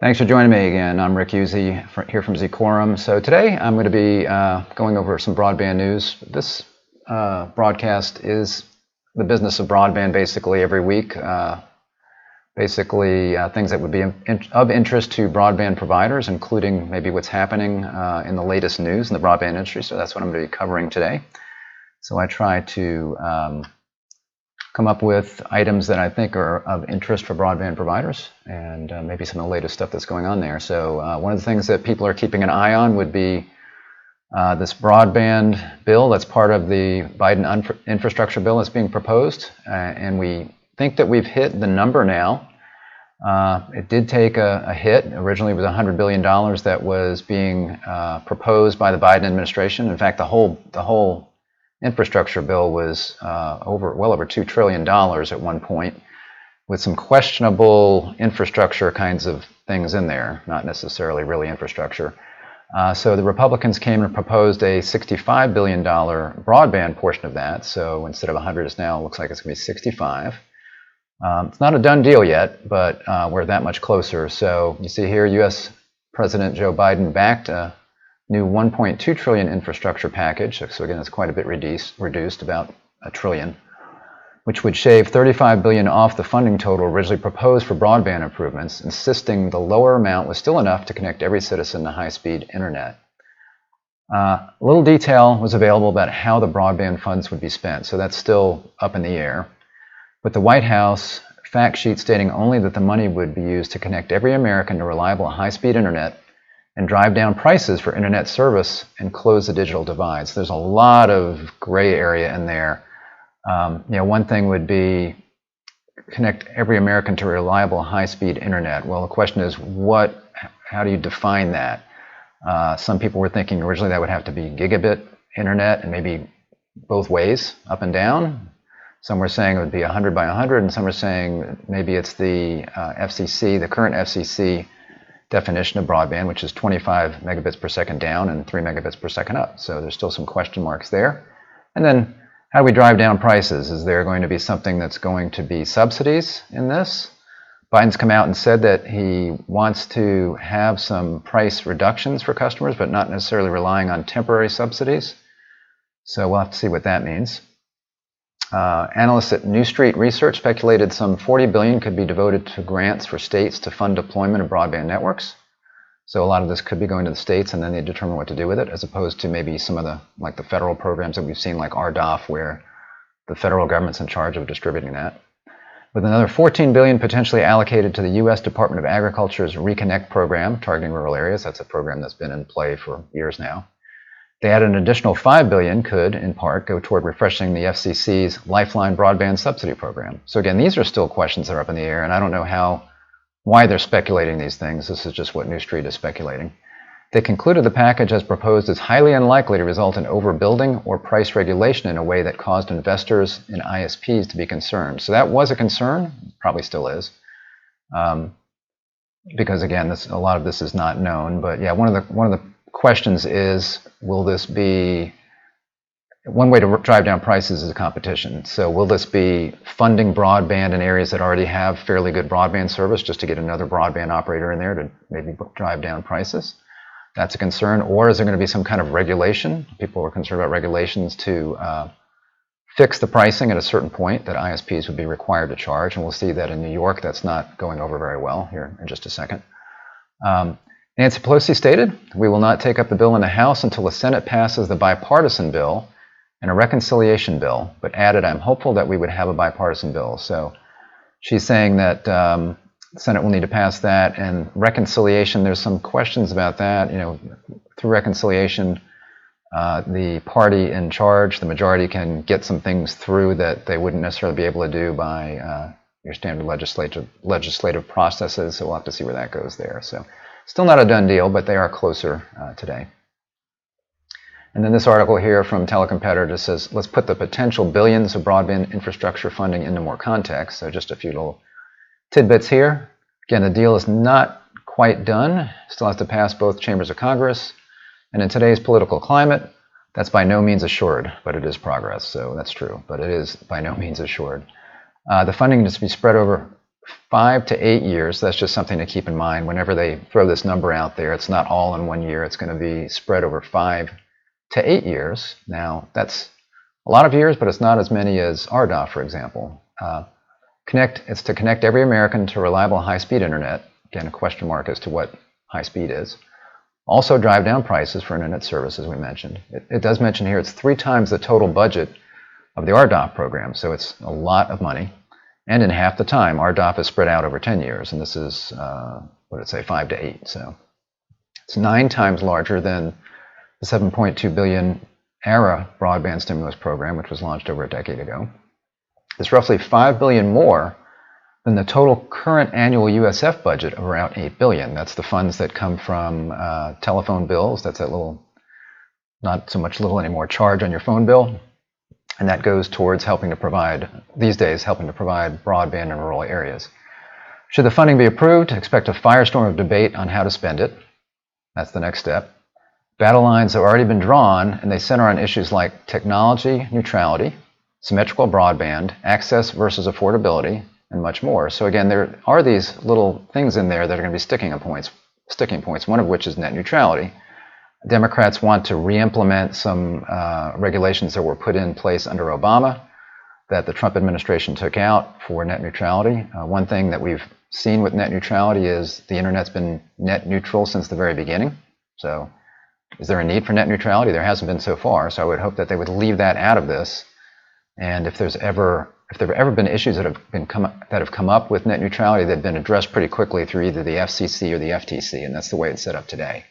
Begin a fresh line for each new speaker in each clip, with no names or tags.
Thanks for joining me again. I'm Rick Uzzi here from Zquorum. So today I'm going to be going over some broadband news. This broadcast is the business of broadband basically every week. Things that would be of interest to broadband providers, including maybe what's happening in the latest news in the broadband industry. So that's what I'm going to be covering today. So I try to come up with items that I think are of interest for broadband providers and maybe some of the latest stuff that's going on there. So one of the things that people are keeping an eye on would be this broadband bill that's part of the Biden infrastructure bill that's being proposed. And we think that we've hit the number now. It did take a hit. Originally it was $100 billion that was being proposed by the Biden administration. In fact, the whole infrastructure bill was well over $2 trillion at one point, with some questionable infrastructure kinds of things in there, not necessarily really infrastructure. So the Republicans came and proposed a $65 billion broadband portion of that. So instead of 100, it's now looks like it's going to be 65. It's not a done deal yet, but we're that much closer. So you see here, U.S. President Joe Biden backed a new $1.2 trillion infrastructure package. So again, it's quite a bit reduced, about $1 trillion, which would shave $35 billion off the funding total originally proposed for broadband improvements, insisting the lower amount was still enough to connect every citizen to high-speed internet. A little detail was available about how the broadband funds would be spent, so that's still up in the air. But the White House fact sheet stating only that the money would be used to connect every American to reliable high-speed internet and drive down prices for internet service and close the digital divide. So there's a lot of gray area in there. One thing would be connect every American to reliable high-speed internet. Well, the question is, how do you define that? Some people were thinking originally that would have to be gigabit internet and maybe both ways, up and down. Some were saying it would be 100 by 100, and some were saying maybe it's the FCC, the current FCC definition of broadband, which is 25 megabits per second down and 3 megabits per second up. So there's still some question marks there. And then how do we drive down prices? Is there going to be something that's going to be subsidies in this? Biden's come out and said that he wants to have some price reductions for customers, but not necessarily relying on temporary subsidies. So we'll have to see what that means. Analysts at New Street Research speculated some $40 billion could be devoted to grants for states to fund deployment of broadband networks. So a lot of this could be going to the states, and then they determine what to do with it, as opposed to maybe some of the federal programs that we've seen, like RDOF, where the federal government's in charge of distributing that. With another $14 billion potentially allocated to the U.S. Department of Agriculture's Reconnect program targeting rural areas. That's a program that's been in play for years now. They added an additional $5 billion could, in part, go toward refreshing the FCC's Lifeline broadband subsidy program. So again, these are still questions that are up in the air, and I don't know why they're speculating these things. This is just what New Street is speculating. They concluded the package as proposed is highly unlikely to result in overbuilding or price regulation in a way that caused investors and ISPs to be concerned. So that was a concern, probably still is, because again, a lot of this is not known. But yeah, one of the questions is, will this be one way to drive down prices is a competition. So will this be funding broadband in areas that already have fairly good broadband service just to get another broadband operator in there to maybe drive down prices? That's a concern. Or is there going to be some kind of regulation? People are concerned about regulations to fix the pricing at a certain point that ISPs would be required to charge. And we'll see that in New York. That's not going over very well here in just a second. Nancy Pelosi stated, "We will not take up the bill in the House until the Senate passes the bipartisan bill and a reconciliation bill," but added, "I'm hopeful that we would have a bipartisan bill." So she's saying that the Senate will need to pass that, and reconciliation, there's some questions about that. Through reconciliation, the party in charge, the majority, can get some things through that they wouldn't necessarily be able to do by your standard legislative processes. So we'll have to see where that goes there. So still not a done deal, but they are closer today. And then this article here from Telecompetitor just says, let's put the potential billions of broadband infrastructure funding into more context. So just a few little tidbits here. Again, the deal is not quite done. Still has to pass both chambers of Congress. And in today's political climate, that's by no means assured, but it is progress. So that's true, but it is by no means assured. The funding is to be spread over 5 to 8 years. That's just something to keep in mind whenever they throw this number out there. It's not all in 1 year. It's going to be spread over 5 to 8 years. Now, that's a lot of years, but it's not as many as RDOF, for example. It's to connect every American to reliable high-speed internet. Again, a question mark as to what high speed is. Also drive down prices for internet service, as we mentioned. It does mention here it's 3 times the total budget of the RDOF program, so it's a lot of money. And in half the time, RDOF is spread out over 10 years, and this is, what did it say, 5 to 8. So it's 9 times larger than the $7.2 billion ARA broadband stimulus program, which was launched over a decade ago. It's roughly $5 billion more than the total current annual USF budget of around $8 billion. That's the funds that come from telephone bills. That's that little, not so much little anymore, charge on your phone bill. And that goes towards helping to provide, these days, helping to provide broadband in rural areas. Should the funding be approved, expect a firestorm of debate on how to spend it. That's the next step. Battle lines have already been drawn, and they center on issues like technology neutrality, symmetrical broadband, access versus affordability, and much more. So again, there are these little things in there that are going to be sticking points, one of which is net neutrality. Democrats want to re-implement some regulations that were put in place under Obama that the Trump administration took out for net neutrality. One thing that we've seen with net neutrality is the internet's been net neutral since the very beginning. So is there a need for net neutrality? There hasn't been so far, so I would hope that they would leave that out of this. And if there have ever been issues that have come up with net neutrality, they've been addressed pretty quickly through either the FCC or the FTC, and that's the way it's set up today.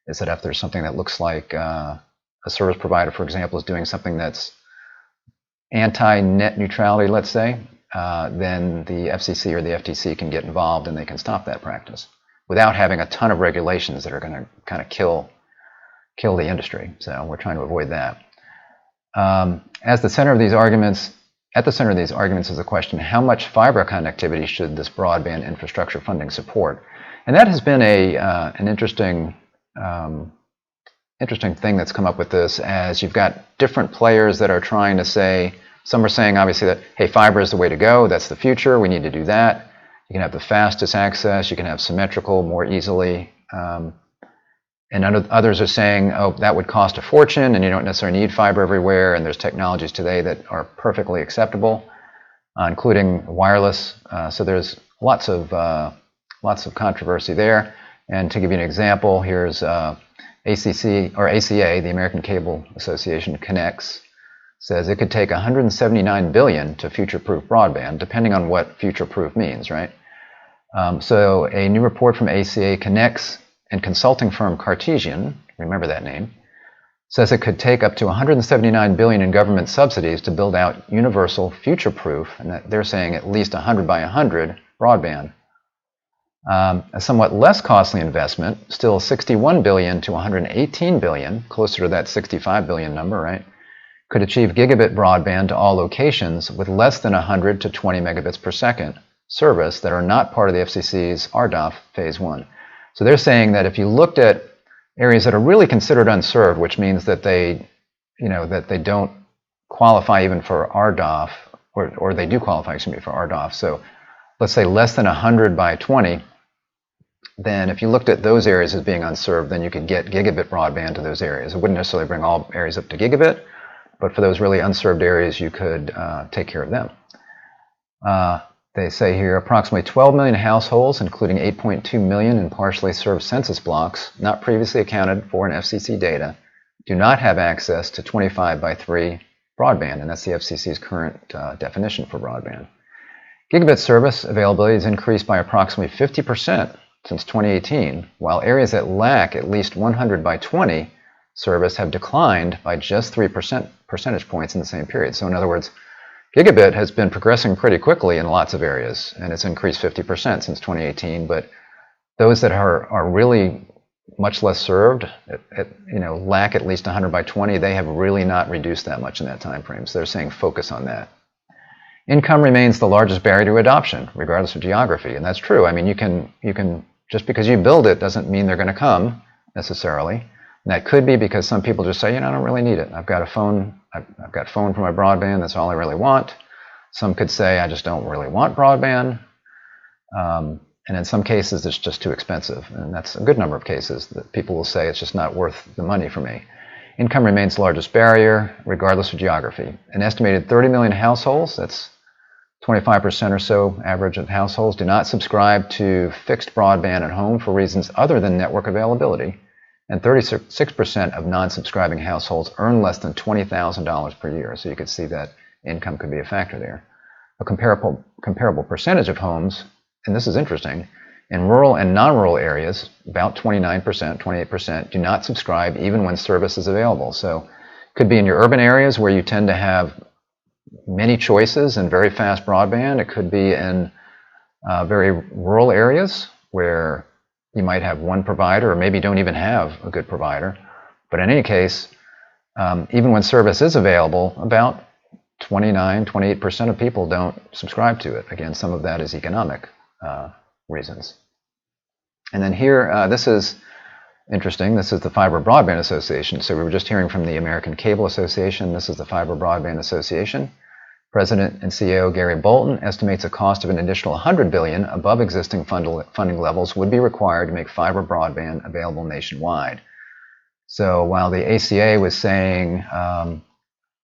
Is that if there's something that looks like a service provider, for example, is doing something that's anti-net neutrality, let's say, then the FCC or the FTC can get involved and they can stop that practice without having a ton of regulations that are going to kind of kill the industry. So we're trying to avoid that. At the center of these arguments is the question: how much fiber connectivity should this broadband infrastructure funding support? And that has been an interesting thing that's come up with this, as you've got different players that are trying to say, some are saying obviously that, hey, fiber is the way to go, that's the future, we need to do that. You can have the fastest access, you can have symmetrical more easily. And others are saying, oh, that would cost a fortune and you don't necessarily need fiber everywhere, and there's technologies today that are perfectly acceptable, including wireless. So there's lots of controversy there. And to give you an example, here's ACC, or ACA, the American Cable Association, connects, says it could take $179 billion to future-proof broadband, depending on what future-proof means, right? So a new report from ACA connects and consulting firm Cartesian, remember that name, says it could take up to $179 billion in government subsidies to build out universal future-proof, and that they're saying at least 100 by 100 broadband. A somewhat less costly investment, still $61 billion to $118 billion, closer to that $65 billion number, right, could achieve gigabit broadband to all locations with less than 100 to 20 megabits per second service that are not part of the FCC's RDOF Phase 1. So they're saying that if you looked at areas that are really considered unserved, which means that they don't qualify even for RDOF, or they do qualify, excuse me, for RDOF. So let's say less than 100 by 20, then if you looked at those areas as being unserved, then you could get gigabit broadband to those areas. It wouldn't necessarily bring all areas up to gigabit, but for those really unserved areas, you could take care of them. They say here approximately 12 million households, including 8.2 million in partially served census blocks, not previously accounted for in FCC data, do not have access to 25 by 3 broadband, and that's the FCC's current definition for broadband. Gigabit service availability has increased by approximately 50% since 2018, while areas that lack at least 100 by 20 service have declined by just 3 percentage points in the same period. So in other words, gigabit has been progressing pretty quickly in lots of areas, and it's increased 50% since 2018, but those that are really much less served, lack at least 100 by 20, they have really not reduced that much in that time frame. So they're saying focus on that. Income remains the largest barrier to adoption, regardless of geography, and that's true. I mean, you can just because you build it doesn't mean they're going to come necessarily. And that could be because some people just say, I don't really need it. I've got a phone. I've got phone for my broadband. That's all I really want. Some could say, I just don't really want broadband. And in some cases, it's just too expensive. And that's a good number of cases that people will say it's just not worth the money for me. Income remains the largest barrier, regardless of geography. An estimated 30 million households, that's 25% or so average of households, do not subscribe to fixed broadband at home for reasons other than network availability. And 36% of non-subscribing households earn less than $20,000 per year. So you could see that income could be a factor there. A comparable percentage of homes, and this is interesting, in rural and non-rural areas, about 29%, 28%, do not subscribe even when service is available. So it could be in your urban areas where you tend to have many choices and very fast broadband. It could be in very rural areas where you might have one provider or maybe don't even have a good provider. But in any case, even when service is available, about 29, 28% of people don't subscribe to it. Again, some of that is economic reasons. And then here, this is interesting. This is the Fiber Broadband Association. So we were just hearing from the American Cable Association. This is the Fiber Broadband Association. President and CEO Gary Bolton estimates a cost of an additional $100 billion above existing funding levels would be required to make fiber broadband available nationwide. So while the ACA was saying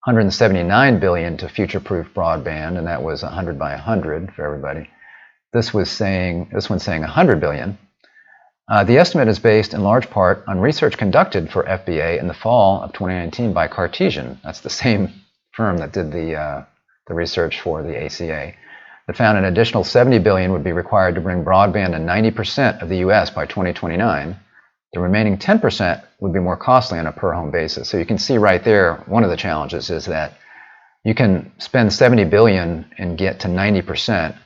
$179 billion to future-proof broadband, and that was 100 by 100 for everybody, this one's saying $100 billion. The estimate is based in large part on research conducted for FBA in the fall of 2019 by Cartesian. That's the same firm that did the research for the ACA. That found an additional $70 billion would be required to bring broadband to 90% of the U.S. by 2029. The remaining 10% would be more costly on a per-home basis. So you can see right there, one of the challenges is that you can spend $70 billion and get to 90%,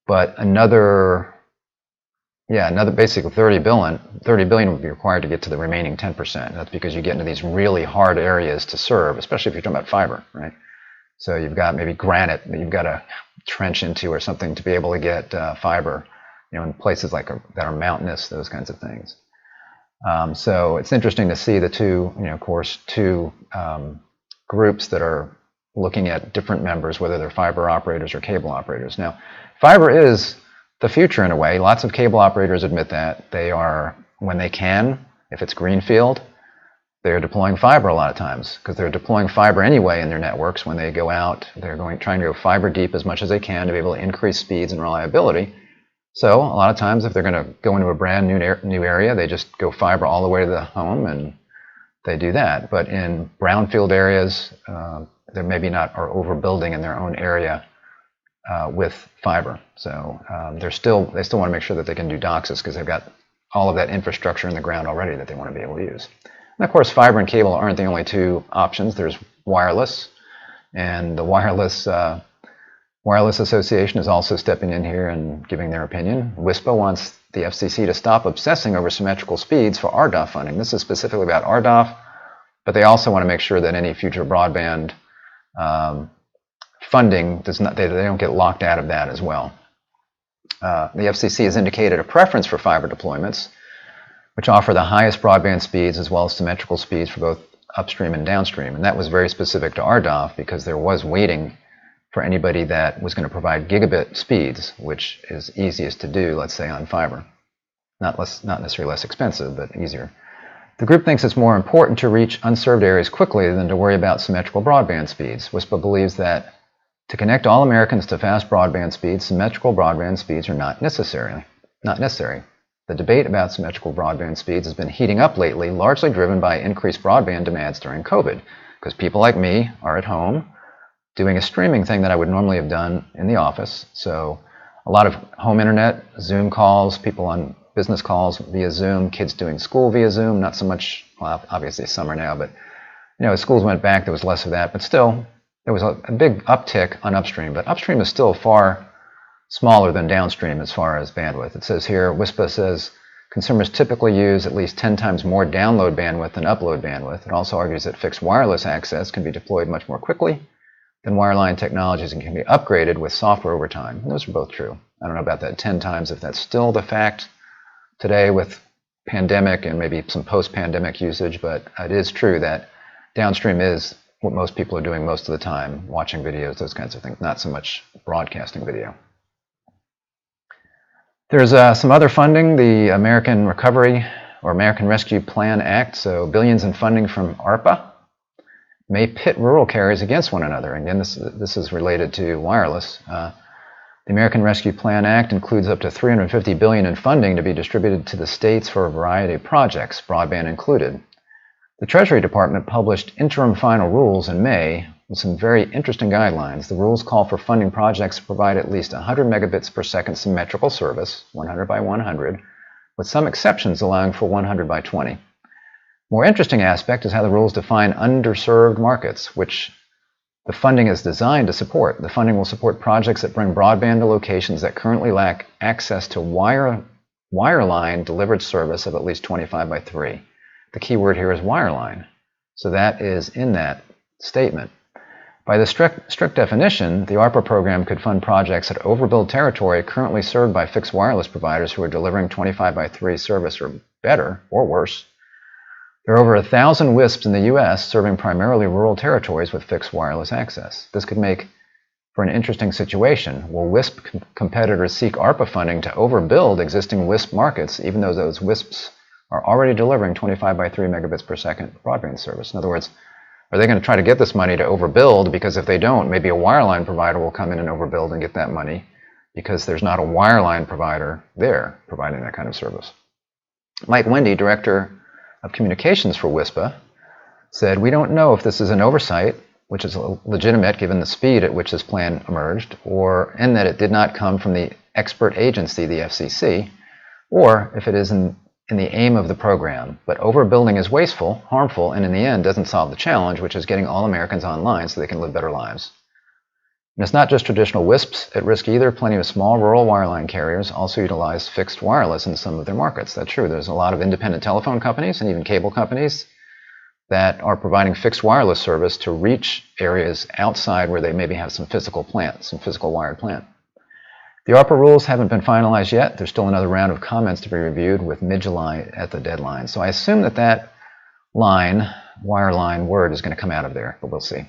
but another basically $30 billion would be required to get to the remaining 10%. That's because you get into these really hard areas to serve, especially if you're talking about fiber, right? So you've got maybe granite that you've got to trench into or something to be able to get fiber, in places like that are mountainous, those kinds of things. So it's interesting to see the two groups that are looking at different members, whether they're fiber operators or cable operators. Now, fiber is the future in a way. Lots of cable operators admit that. They are, when they can, if it's greenfield, they're deploying fiber a lot of times because they're deploying fiber anyway in their networks. When they go out, they're trying to go fiber deep as much as they can to be able to increase speeds and reliability. So a lot of times if they're going to go into a brand new area, they just go fiber all the way to the home and they do that. But in brownfield areas, they maybe not are overbuilding in their own area with fiber. So they still want to make sure that they can do DOCSIS because they've got all of that infrastructure in the ground already that they want to be able to use. And of course, fiber and cable aren't the only two options. There's wireless, and the Wireless Association is also stepping in here and giving their opinion. WISPA wants the FCC to stop obsessing over symmetrical speeds for RDOF funding. This is specifically about RDOF, but they also want to make sure that any future broadband funding they don't get locked out of that as well. The FCC has indicated a preference for fiber deployments, which offer the highest broadband speeds as well as symmetrical speeds for both upstream and downstream. And that was very specific to RDOF because there was waiting for anybody that was going to provide gigabit speeds, which is easiest to do, let's say, on fiber. Not necessarily less expensive, but easier. The group thinks it's more important to reach unserved areas quickly than to worry about symmetrical broadband speeds. WISPA believes that to connect all Americans to fast broadband speeds, symmetrical broadband speeds are not necessary. The debate about symmetrical broadband speeds has been heating up lately, largely driven by increased broadband demands during COVID, because people like me are at home doing a streaming thing that I would normally have done in the office. So a lot of home internet, Zoom calls, people on business calls via Zoom, kids doing school via Zoom, not so much, well, obviously summer now, but as schools went back, there was less of that, but still, there was a big uptick on upstream, but upstream is still far smaller than downstream as far as bandwidth. It says here, WISPA says consumers typically use at least 10 times more download bandwidth than upload bandwidth. It also argues that fixed wireless access can be deployed much more quickly than wireline technologies and can be upgraded with software over time. And those are both true. I don't know about that 10 times if that's still the fact today with pandemic and maybe some post-pandemic usage, but it is true that downstream is what most people are doing most of the time, watching videos, those kinds of things, not so much broadcasting video. There's some other funding, the American Recovery or American Rescue Plan Act, so billions in funding from ARPA may pit rural carriers against one another. Again, this is related to wireless. The American Rescue Plan Act includes up to $350 billion in funding to be distributed to the states for a variety of projects, broadband included. The Treasury Department published interim final rules in May with some very interesting guidelines. The rules call for funding projects to provide at least 100 megabits per second symmetrical service, 100 by 100, with some exceptions allowing for 100 by 20. More interesting aspect is how the rules define underserved markets, which the funding is designed to support. The funding will support projects that bring broadband to locations that currently lack access to wireline delivered service of at least 25 by 3. The key word here is wireline. So that is in that statement. By the strict definition, the ARPA program could fund projects that overbuild territory currently served by fixed wireless providers who are delivering 25 by 3 service or better or worse. There are over 1,000 WISPs in the U.S. serving primarily rural territories with fixed wireless access. This could make for an interesting situation. Will WISP competitors seek ARPA funding to overbuild existing WISP markets, even though those WISPs are already delivering 25 by 3 megabits per second broadband service? In other words, are they going to try to get this money to overbuild? Because if they don't, maybe a wireline provider will come in and overbuild and get that money because there's not a wireline provider there providing that kind of service. Mike Wendy, Director of Communications for WISPA, said, "We don't know if this is an oversight, which is legitimate given the speed at which this plan emerged, or in that it did not come from the expert agency, the FCC, or if it is in the aim of the program. But overbuilding is wasteful, harmful, and in the end doesn't solve the challenge, which is getting all Americans online so they can live better lives." And it's not just traditional WISPs at risk either. Plenty of small rural wireline carriers also utilize fixed wireless in some of their markets. That's true. There's a lot of independent telephone companies and even cable companies that are providing fixed wireless service to reach areas outside where they maybe have some physical plant, some physical wired plant. The ARPA rules haven't been finalized yet. There's still another round of comments to be reviewed with mid-July at the deadline. So I assume that line, wireline word, is going to come out of there, but we'll see.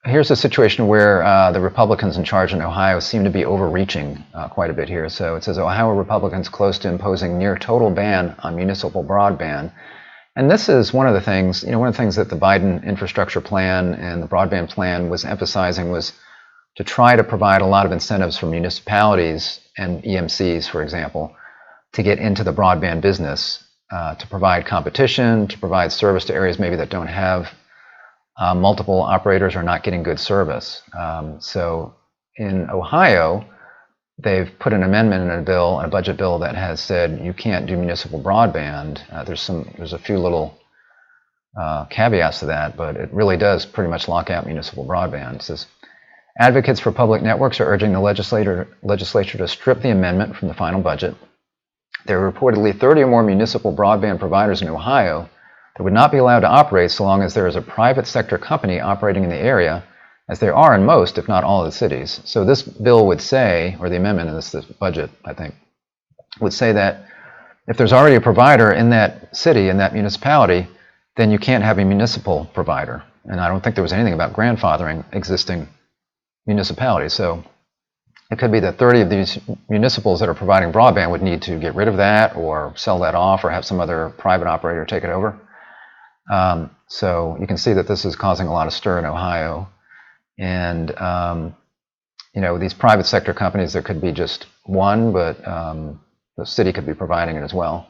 Here's a situation where the Republicans in charge in Ohio seem to be overreaching quite a bit here. So it says, Ohio Republicans close to imposing near total ban on municipal broadband. And this is one of the things, one of the things that the Biden infrastructure plan and the broadband plan was emphasizing was to try to provide a lot of incentives for municipalities and EMCs, for example, to get into the broadband business, to provide competition, to provide service to areas maybe that don't have multiple operators or not getting good service. So in Ohio, they've put an amendment in a budget bill that has said you can't do municipal broadband. There's a few little caveats to that, but it really does pretty much lock out municipal broadband. It says, advocates for public networks are urging the legislature to strip the amendment from the final budget. There are reportedly 30 or more municipal broadband providers in Ohio that would not be allowed to operate so long as there is a private sector company operating in the area, as there are in most, if not all, of the cities. So this bill would say, or the amendment in this budget, I think, would say that if there's already a provider in that city, in that municipality, then you can't have a municipal provider. And I don't think there was anything about grandfathering existing municipalities. So it could be that 30 of these municipals that are providing broadband would need to get rid of that or sell that off or have some other private operator take it over. So you can see that this is causing a lot of stir in Ohio. And, these private sector companies, there could be just one, but the city could be providing it as well.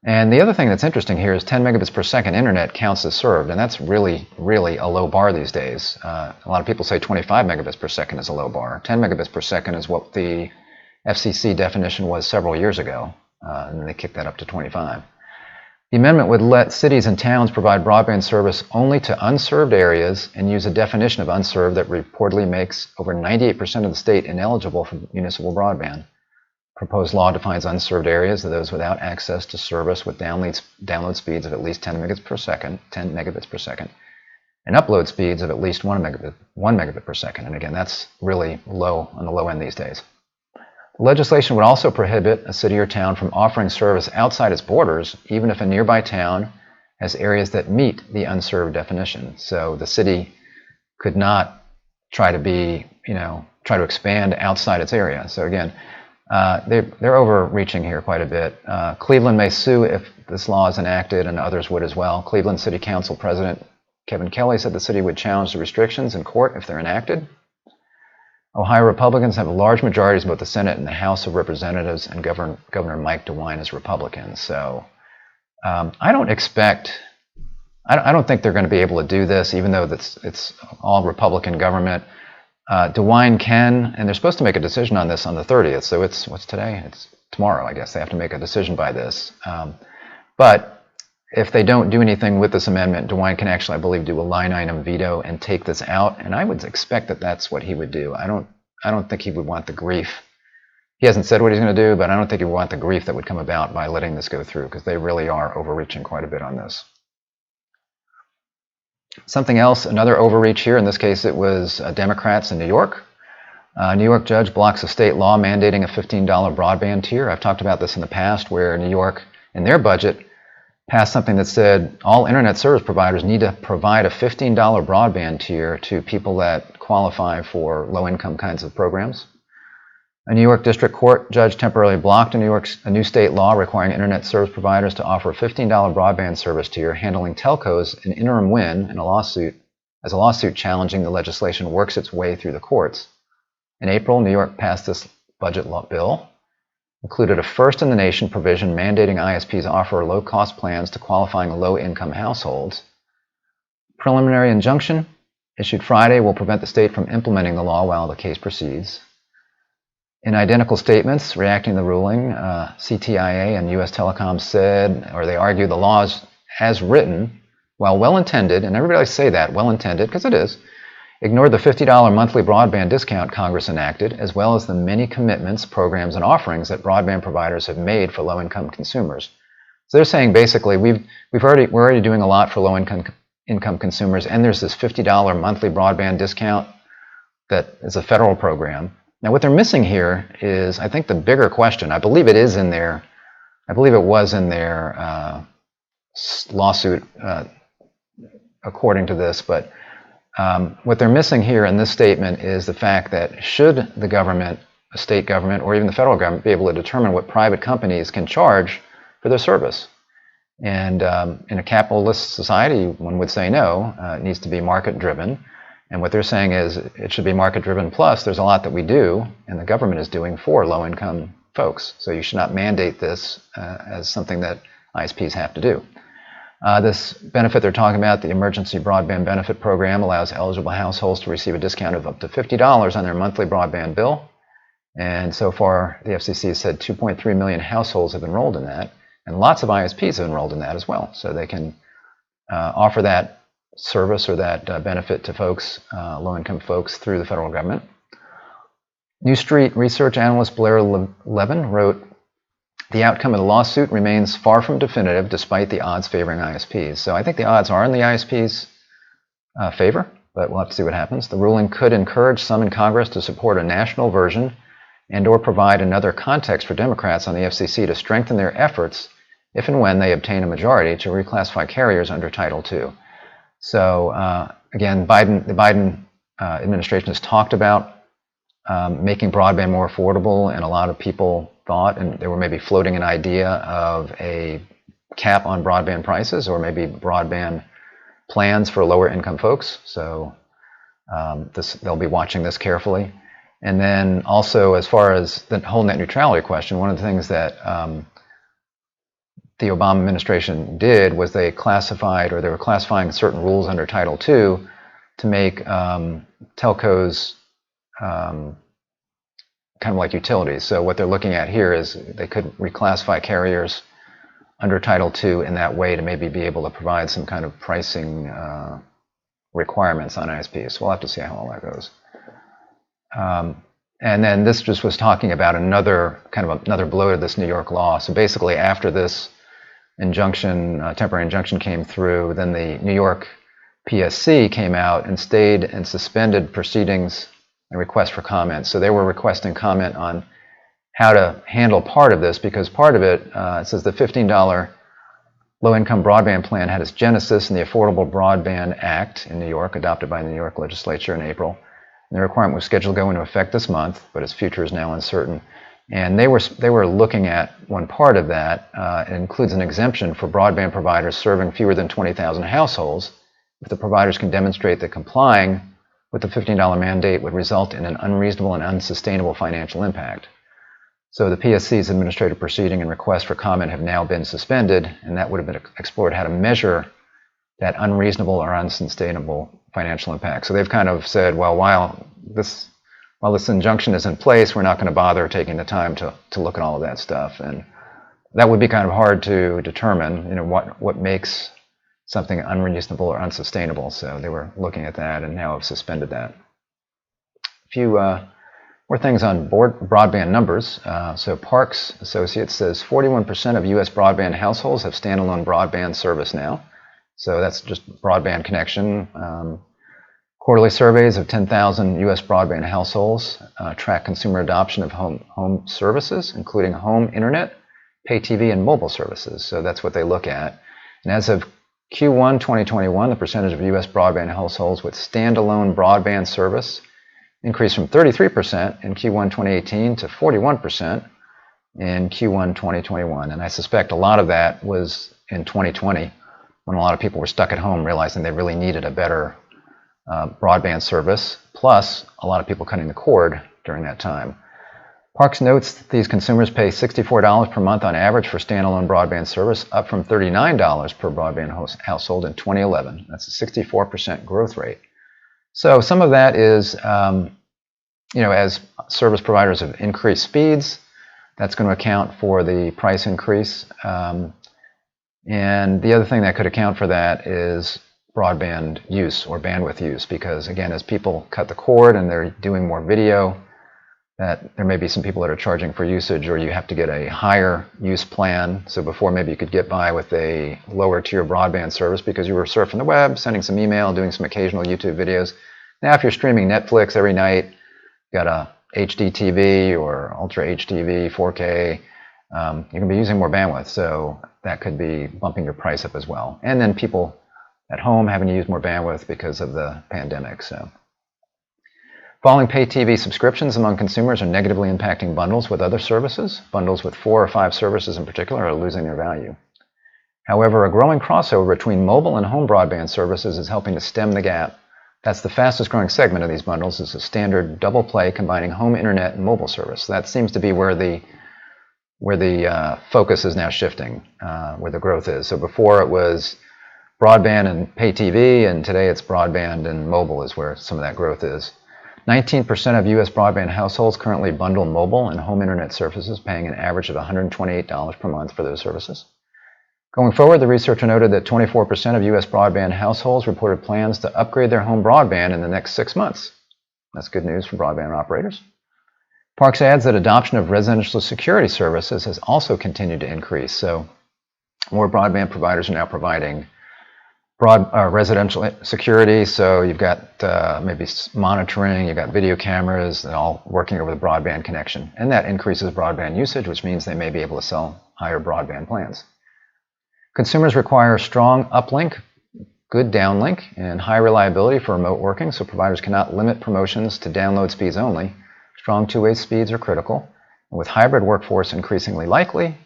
And the other thing that's interesting here is 10 megabits per second internet counts as served, and that's really, really a low bar these days. A lot of people say 25 megabits per second is a low bar. 10 megabits per second is what the FCC definition was several years ago, and they kicked that up to 25. The amendment would let cities and towns provide broadband service only to unserved areas and use a definition of unserved that reportedly makes over 98% of the state ineligible for municipal broadband. Proposed law defines unserved areas as those without access to service with download speeds of at least 10 megabits per second, and upload speeds of at least 1 megabit per second. And again, that's really low on the low end these days. The legislation would also prohibit a city or town from offering service outside its borders, even if a nearby town has areas that meet the unserved definition. So the city could not try to be try to expand outside its area. So again, they're overreaching here quite a bit. Cleveland may sue if this law is enacted, and others would as well. Cleveland City Council President Kevin Kelly said the city would challenge the restrictions in court if they're enacted. Ohio Republicans have large majorities in both the Senate and the House of Representatives, and Governor Mike DeWine is Republican. So I don't think they're going to be able to do this, even though it's all Republican government. DeWine can, and they're supposed to make a decision on this on the 30th. So what's today? It's tomorrow, I guess. They have to make a decision by this. But if they don't do anything with this amendment, DeWine can actually, I believe, do a line item veto and take this out. And I would expect that that's what he would do. I don't think he would want the grief. He hasn't said what he's going to do, but I don't think he would want the grief that would come about by letting this go through, because they really are overreaching quite a bit on this. Something else, another overreach here. In this case, it was Democrats in New York. A New York judge blocks a state law mandating a $15 broadband tier. I've talked about this in the past, where New York, in their budget, passed something that said all internet service providers need to provide a $15 broadband tier to people that qualify for low-income kinds of programs. A New York District Court judge temporarily blocked a new state law requiring internet service providers to offer a $15 broadband service tier, handling telcos an interim win in a lawsuit challenging the legislation works its way through the courts. In April, New York passed this budget law bill, included a first-in-the-nation provision mandating ISPs offer low-cost plans to qualifying low-income households. Preliminary injunction issued Friday will prevent the state from implementing the law while the case proceeds. In identical statements reacting to the ruling, CTIA and U.S. Telecom said, or they argue, the laws as written, while well-intended, and everybody likes to say that, well-intended, because it is, ignored the $50 monthly broadband discount Congress enacted, as well as the many commitments, programs, and offerings that broadband providers have made for low-income consumers. So they're saying basically we're already doing a lot for low-income consumers, and there's this $50 monthly broadband discount that is a federal program. Now, what they're missing here is, I think, the bigger question. I believe it is in there. I believe it was in their lawsuit, according to this. But what they're missing here in this statement is the fact that should the government, a state government, or even the federal government be able to determine what private companies can charge for their service. And in a capitalist society, one would say no, it needs to be market-driven. And what they're saying is it should be market-driven, plus there's a lot that we do and the government is doing for low-income folks. So you should not mandate this as something that ISPs have to do. This benefit they're talking about, the Emergency Broadband Benefit Program, allows eligible households to receive a discount of up to $50 on their monthly broadband bill. And so far, the FCC has said 2.3 million households have enrolled in that. And lots of ISPs have enrolled in that as well. So they can offer that service or that benefit to folks, low-income folks, through the federal government. New Street research analyst Blair Levin wrote, the outcome of the lawsuit remains far from definitive despite the odds favoring ISPs. So I think the odds are in the ISPs' favor, but we'll have to see what happens. The ruling could encourage some in Congress to support a national version and or provide another context for Democrats on the FCC to strengthen their efforts if and when they obtain a majority to reclassify carriers under Title II. So again, the Biden administration has talked about making broadband more affordable, and a lot of people thought, and they were maybe floating an idea of a cap on broadband prices, or maybe broadband plans for lower income folks. So they'll be watching this carefully. And then also, as far as the whole net neutrality question, one of the things that the Obama administration did was they were classifying certain rules under Title II to make telcos kind of like utilities. So what they're looking at here is they could reclassify carriers under Title II in that way to maybe be able to provide some kind of pricing requirements on ISPs. So we'll have to see how all that goes. And then this just was talking about another blow to this New York law. So basically, after this injunction, temporary injunction came through, then the New York PSC came out and stayed and suspended proceedings and requests for comment. So they were requesting comment on how to handle part of this, because part of it, it says the $15 low-income broadband plan had its genesis in the Affordable Broadband Act in New York, adopted by the New York legislature in April. And the requirement was scheduled to go into effect this month, but its future is now uncertain. And they were looking at one part of that. It includes an exemption for broadband providers serving fewer than 20,000 households if the providers can demonstrate that complying with the $15 mandate would result in an unreasonable and unsustainable financial impact. So the PSC's administrative proceeding and request for comment have now been suspended, and that would have been explored how to measure that unreasonable or unsustainable financial impact. So they've kind of said, well, while this injunction is in place, we're not going to bother taking the time to look at all of that stuff. And that would be kind of hard to determine, what makes something unreasonable or unsustainable. So they were looking at that and now have suspended that. A few more things on broadband numbers. So Parks Associates says 41% of U.S. broadband households have standalone broadband service now. So that's just broadband connection. Quarterly surveys of 10,000 U.S. broadband households track consumer adoption of home services, including home internet, pay TV, and mobile services. So that's what they look at. And as of Q1 2021, the percentage of U.S. broadband households with standalone broadband service increased from 33% in Q1 2018 to 41% in Q1 2021. And I suspect a lot of that was in 2020, when a lot of people were stuck at home realizing they really needed a better broadband service, plus a lot of people cutting the cord during that time. Parks notes that these consumers pay $64 per month on average for standalone broadband service, up from $39 per broadband household in 2011. That's a 64% growth rate. So some of that is, as service providers have increased speeds, that's going to account for the price increase. And the other thing that could account for that is broadband use or bandwidth use, because again, as people cut the cord and they're doing more video, that there may be some people that are charging for usage, or you have to get a higher use plan. So before, maybe you could get by with a lower tier broadband service because you were surfing the web, sending some email, doing some occasional YouTube videos. Now if you're streaming Netflix every night, got a HD TV or Ultra HDV 4K, you're going to be using more bandwidth, so that could be bumping your price up as well. And then people at home having to use more bandwidth because of the pandemic. So falling pay TV subscriptions among consumers are negatively impacting bundles with other services. Bundles with 4 or 5 services in particular are losing their value. However, a growing crossover between mobile and home broadband services is helping to stem the gap. That's the fastest growing segment of these bundles, is a standard double play combining home internet and mobile service. That seems to be where the focus is now shifting, where the growth is. So before it was broadband and pay TV, and today it's broadband and mobile is where some of that growth is. 19% of U.S. broadband households currently bundle mobile and home internet services, paying an average of $128 per month for those services. Going forward, the researcher noted that 24% of U.S. broadband households reported plans to upgrade their home broadband in the next 6 months. That's good news for broadband operators. Parks adds that adoption of residential security services has also continued to increase. So more broadband providers are now providing residential security. So you've got maybe monitoring, you've got video cameras, and all working over the broadband connection. And that increases broadband usage, which means they may be able to sell higher broadband plans. Consumers require strong uplink, good downlink, and high reliability for remote working, so providers cannot limit promotions to download speeds only. Strong two-way speeds are critical. And with hybrid workforce increasingly likely,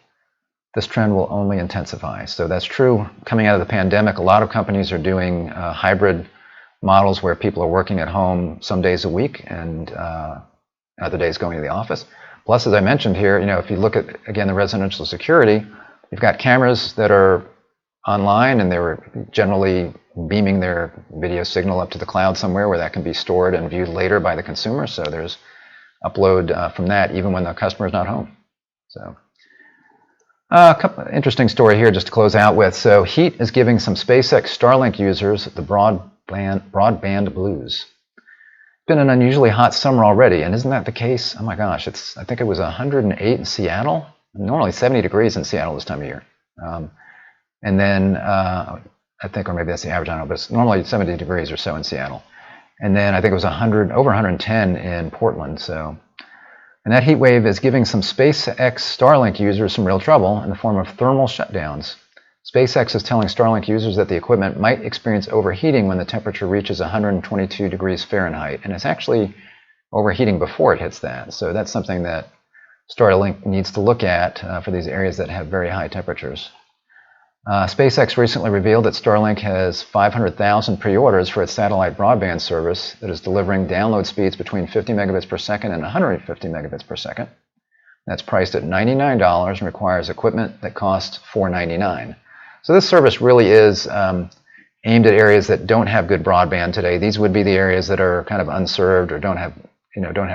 this trend will only intensify. So that's true coming out of the pandemic. A lot of companies are doing hybrid models where people are working at home some days a week and other days going to the office. Plus, as I mentioned here, if you look at, again, the residential security, you've got cameras that are online and they're generally beaming their video signal up to the cloud somewhere where that can be stored and viewed later by the consumer. So there's upload from that even when the customer is not home. So a couple of interesting story here just to close out with. So heat is giving some SpaceX Starlink users the broadband blues. It's been an unusually hot summer already, and isn't that the case? Oh my gosh, I think it was 108 in Seattle. Normally 70 degrees in Seattle this time of year. And then I think, or maybe that's the average, I don't know, but it's normally 70 degrees or so in Seattle. And then I think it was over 110 in Portland. So, and that heat wave is giving some SpaceX Starlink users some real trouble in the form of thermal shutdowns. SpaceX is telling Starlink users that the equipment might experience overheating when the temperature reaches 122 degrees Fahrenheit, and it's actually overheating before it hits that. So that's something that Starlink needs to look at for these areas that have very high temperatures. SpaceX recently revealed that Starlink has 500,000 pre-orders for its satellite broadband service that is delivering download speeds between 50 megabits per second and 150 megabits per second. That's priced at $99 and requires equipment that costs $499. So this service really is aimed at areas that don't have good broadband today. These would be the areas that are kind of unserved or don't have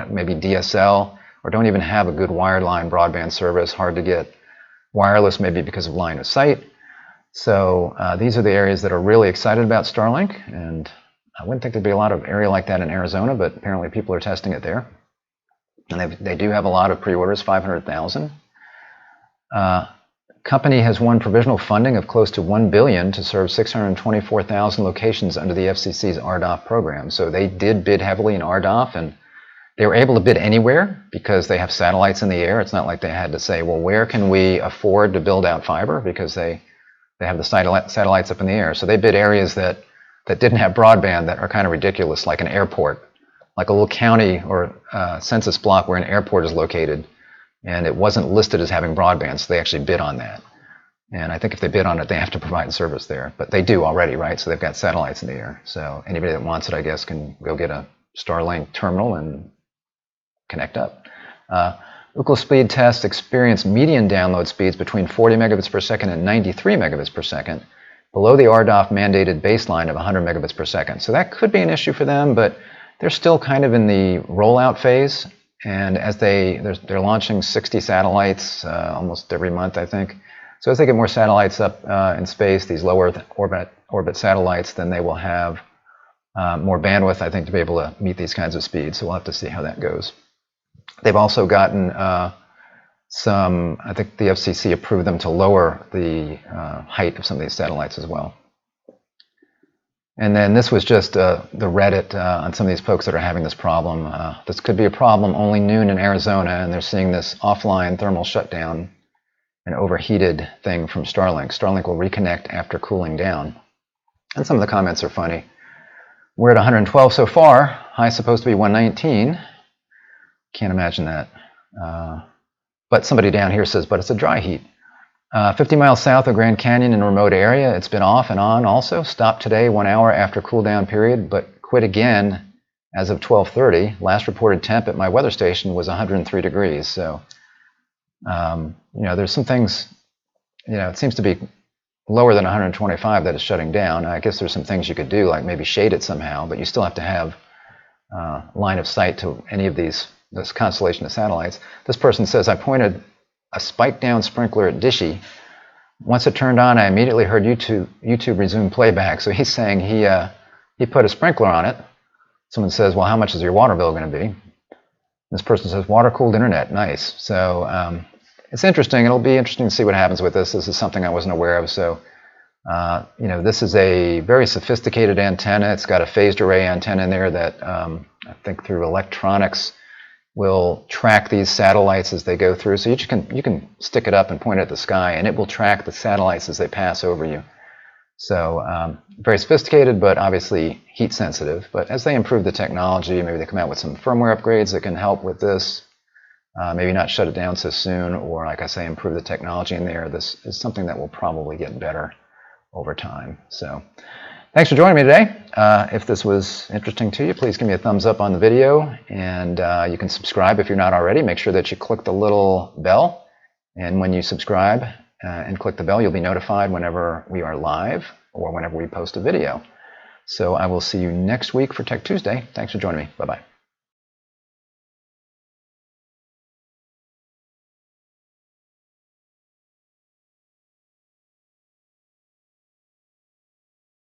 maybe DSL or don't even have a good wireline broadband service, hard to get wireless maybe because of line of sight. So these are the areas that are really excited about Starlink, and I wouldn't think there'd be a lot of area like that in Arizona, but apparently people are testing it there. And they do have a lot of pre-orders, 500,000. Company has won provisional funding of close to $1 billion to serve 624,000 locations under the FCC's RDOF program. So they did bid heavily in RDOF, and they were able to bid anywhere because they have satellites in the air. It's not like they had to say, well, where can we afford to build out fiber, because they have the satellites up in the air. So they bid areas that didn't have broadband that are kind of ridiculous, like an airport, like a little county or census block where an airport is located, and it wasn't listed as having broadband, so they actually bid on that. And I think if they bid on it, they have to provide service there. But they do already, right? So they've got satellites in the air. So anybody that wants it, I guess, can go get a Starlink terminal and connect up. Ookla speed tests experience median download speeds between 40 megabits per second and 93 megabits per second, below the RDOF mandated baseline of 100 megabits per second. So that could be an issue for them, but they're still kind of in the rollout phase. And as they're launching 60 satellites almost every month, I think. So as they get more satellites up in space, these lower orbit satellites, then they will have more bandwidth, I think, to be able to meet these kinds of speeds. So we'll have to see how that goes. They've also gotten I think the FCC approved them to lower the height of some of these satellites as well. And then this was just the Reddit on some of these folks that are having this problem. This could be a problem only noon in Arizona, and they're seeing this offline thermal shutdown, an overheated thing from Starlink. Starlink will reconnect after cooling down. And some of the comments are funny. We're at 112 so far. High's supposed to be 119. Can't imagine that. But somebody down here says, but it's a dry heat. 50 miles south of Grand Canyon in a remote area. It's been off and on also. Stopped today 1 hour after cool down period, but quit again as of 12:30. Last reported temp at my weather station was 103 degrees. So, there's some things, it seems to be lower than 125 that is shutting down. I guess there's some things you could do, like maybe shade it somehow, but you still have to have line of sight to any of this constellation of satellites. This person says, I pointed a spike down sprinkler at Dishy. Once it turned on, I immediately heard YouTube resume playback. So he's saying he put a sprinkler on it. Someone says, well, how much is your water bill going to be? This person says, water-cooled internet. Nice. So it's interesting. It'll be interesting to see what happens with this. This is something I wasn't aware of. So, this is a very sophisticated antenna. It's got a phased array antenna in there that I think through electronics will track these satellites as they go through. So you can stick it up and point it at the sky, and it will track the satellites as they pass over you. So very sophisticated, but obviously heat sensitive. But as they improve the technology, maybe they come out with some firmware upgrades that can help with this. Maybe not shut it down so soon, or like I say, improve the technology in there. This is something that will probably get better over time. So thanks for joining me today. If this was interesting to you, please give me a thumbs up on the video, and you can subscribe if you're not already. Make sure that you click the little bell, and when you subscribe and click the bell, you'll be notified whenever we are live or whenever we post a video. So I will see you next week for Tech Tuesday. Thanks for joining me. Bye-bye.